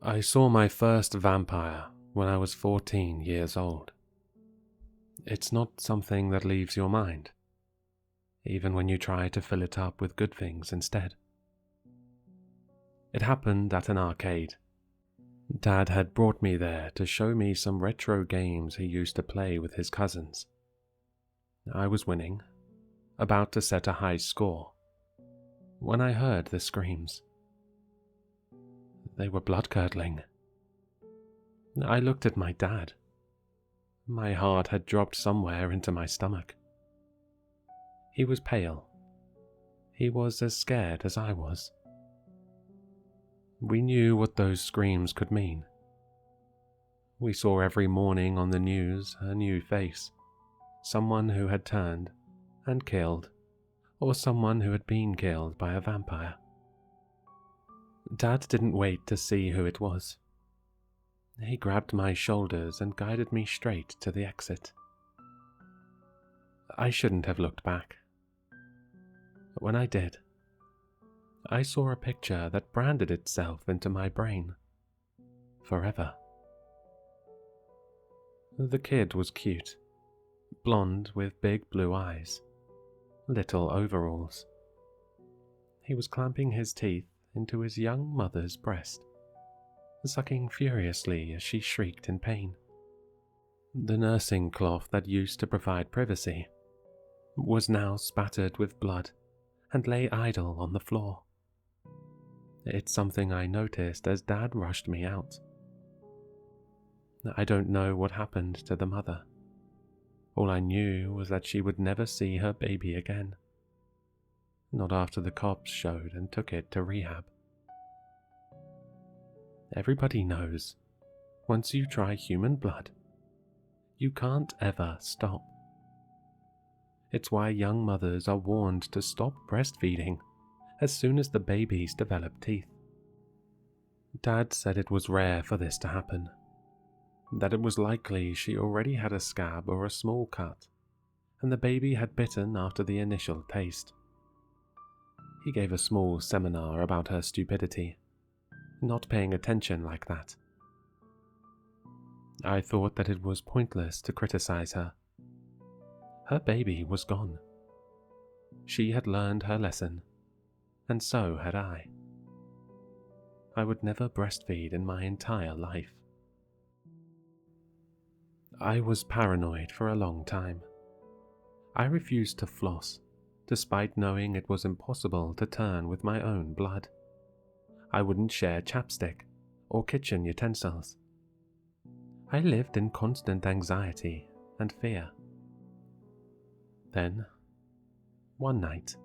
I saw my first vampire when I was 14 years old. It's not something that leaves your mind, even when you try to fill it up with good things instead. It happened at an arcade. Dad had brought me there to show me some retro games he used to play with his cousins. I was winning, about to set a high score, when I heard the screams. They were blood-curdling. I looked at my dad. My heart had dropped somewhere into my stomach. He was pale. He was as scared as I was. We knew what those screams could mean. We saw every morning on the news a new face, someone who had turned and killed, or someone who had been killed by a vampire. Dad didn't wait to see who it was. He grabbed my shoulders and guided me straight to the exit. I shouldn't have looked back. When I did, I saw a picture that branded itself into my brain forever. The kid was cute, blonde with big blue eyes, little overalls. He was clamping his teeth into his young mother's breast, sucking furiously as she shrieked in pain. The nursing cloth that used to provide privacy was now spattered with blood and lay idle on the floor. It's something I noticed as Dad rushed me out. I don't know what happened to the mother. All I knew was that she would never see her baby again. Not after the cops showed and took it to rehab. Everybody knows, once you try human blood, you can't ever stop. It's why young mothers are warned to stop breastfeeding as soon as the babies develop teeth. Dad said it was rare for this to happen, that it was likely she already had a scab or a small cut, and the baby had bitten after the initial taste. He gave a small seminar about her stupidity, not paying attention like that. I thought that it was pointless to criticize her. Her baby was gone. She had learned her lesson, and so had I. I would never breastfeed in my entire life. I was paranoid for a long time. I refused to floss, despite knowing it was impossible to turn with my own blood. I wouldn't share chapstick or kitchen utensils. I lived in constant anxiety and fear. Then, one night,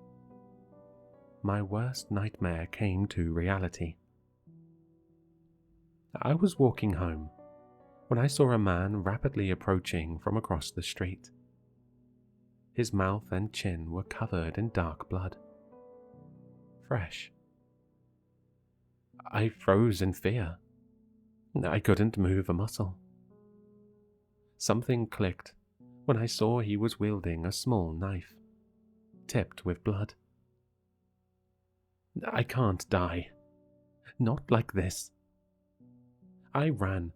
my worst nightmare came to reality. I was walking home when I saw a man rapidly approaching from across the street. His mouth and chin were covered in dark blood. Fresh. I froze in fear. I couldn't move a muscle. Something clicked when I saw he was wielding a small knife, tipped with blood. I can't die. Not like this. I ran,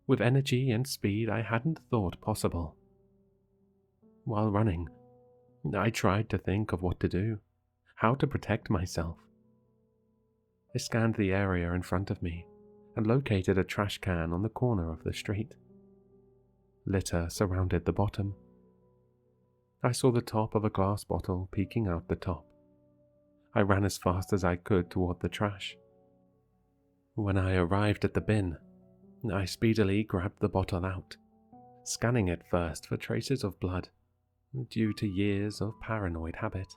with energy and speed I hadn't thought possible. While running, I tried to think of what to do, how to protect myself. I scanned the area in front of me and located a trash can on the corner of the street. Litter surrounded the bottom. I saw the top of a glass bottle peeking out the top. I ran as fast as I could toward the trash. When I arrived at the bin, I speedily grabbed the bottle out, scanning it first for traces of blood, due to years of paranoid habit.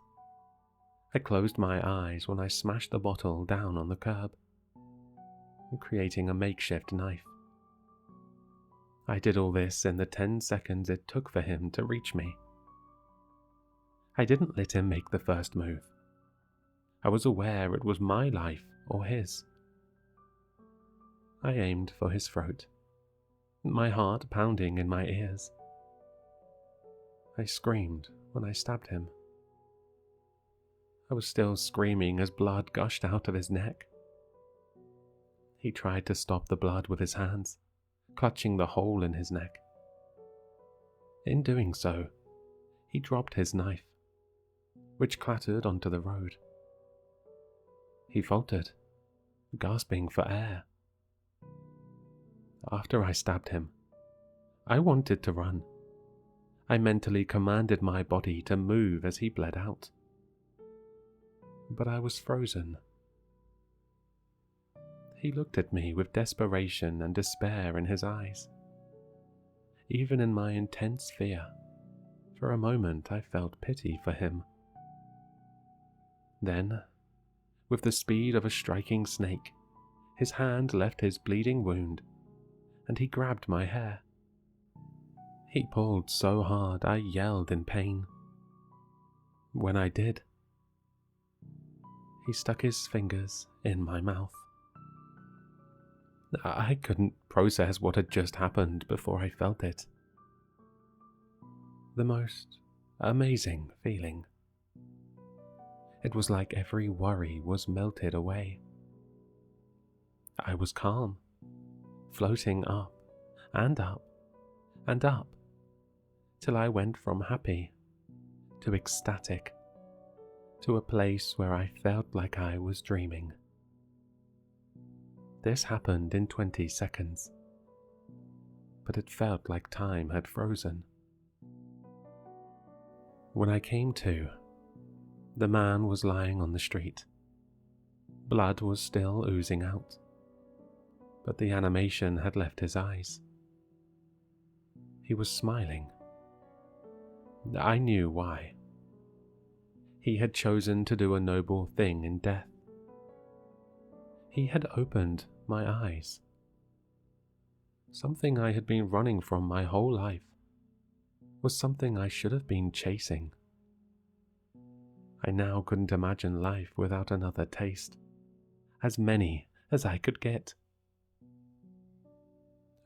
I closed my eyes when I smashed the bottle down on the curb, creating a makeshift knife. I did all this in the 10 seconds it took for him to reach me. I didn't let him make the first move. I was aware it was my life or his. I aimed for his throat. my heart pounding in my ears. I screamed when I stabbed him. I was still screaming as blood gushed out of his neck. He tried to stop the blood with his hands, clutching the hole in his neck. In doing so, he dropped his knife, which clattered onto the road. He faltered, gasping for air. After I stabbed him, I wanted to run. I mentally commanded my body to move as he bled out. But I was frozen. He looked at me with desperation and despair in his eyes. Even in my intense fear, for a moment I felt pity for him. Then, with the speed of a striking snake, his hand left his bleeding wound, and he grabbed my hair. He pulled so hard I yelled in pain. When I did, he stuck his fingers in my mouth. I couldn't process what had just happened before I felt it. The most amazing feeling. It was like every worry was melted away. I was calm, floating up and up and up, till I went from happy to ecstatic, to a place where I felt like I was dreaming. This happened in 20 seconds, but it felt like time had frozen. When I came to, the man was lying on the street. Blood was still oozing out, but the animation had left his eyes. He was smiling. I knew why. He had chosen to do a noble thing in death. He had opened my eyes. Something I had been running from my whole life was something I should have been chasing. I now couldn't imagine life without another taste, as many as I could get.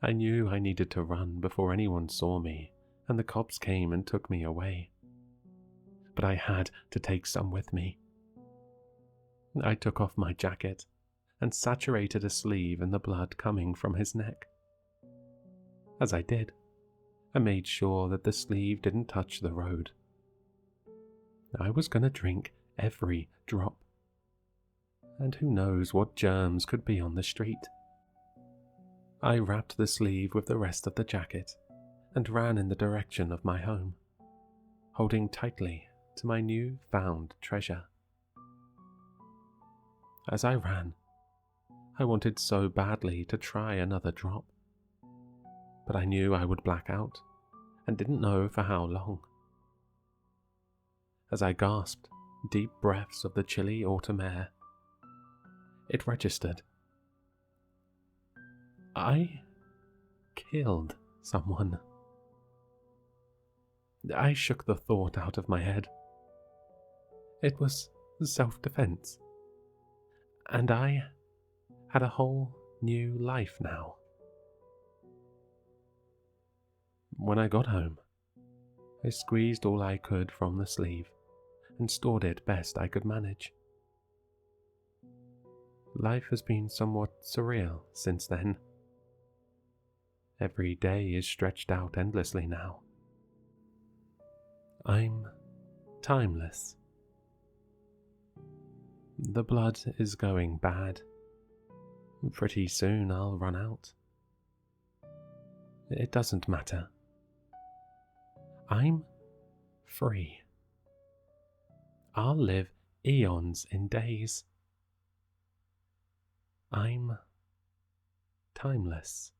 I knew I needed to run before anyone saw me and the cops came and took me away. But I had to take some with me. I took off my jacket and saturated a sleeve in the blood coming from his neck. As I did, I made sure that the sleeve didn't touch the road. I was going to drink every drop. And who knows what germs could be on the street. I wrapped the sleeve with the rest of the jacket and ran in the direction of my home, holding tightly to my new-found treasure. As I ran, I wanted so badly to try another drop, but I knew I would black out and didn't know for how long. As I gasped deep breaths of the chilly autumn air, it registered. I killed someone. I shook the thought out of my head. It was self-defense, and I had a whole new life now. When I got home, I squeezed all I could from the sleeve and stored it best I could manage. Life has been somewhat surreal since then. Every day is stretched out endlessly now. I'm timeless. The blood is going bad. Pretty soon I'll run out. It doesn't matter. I'm free. I'll live eons in days. I'm timeless.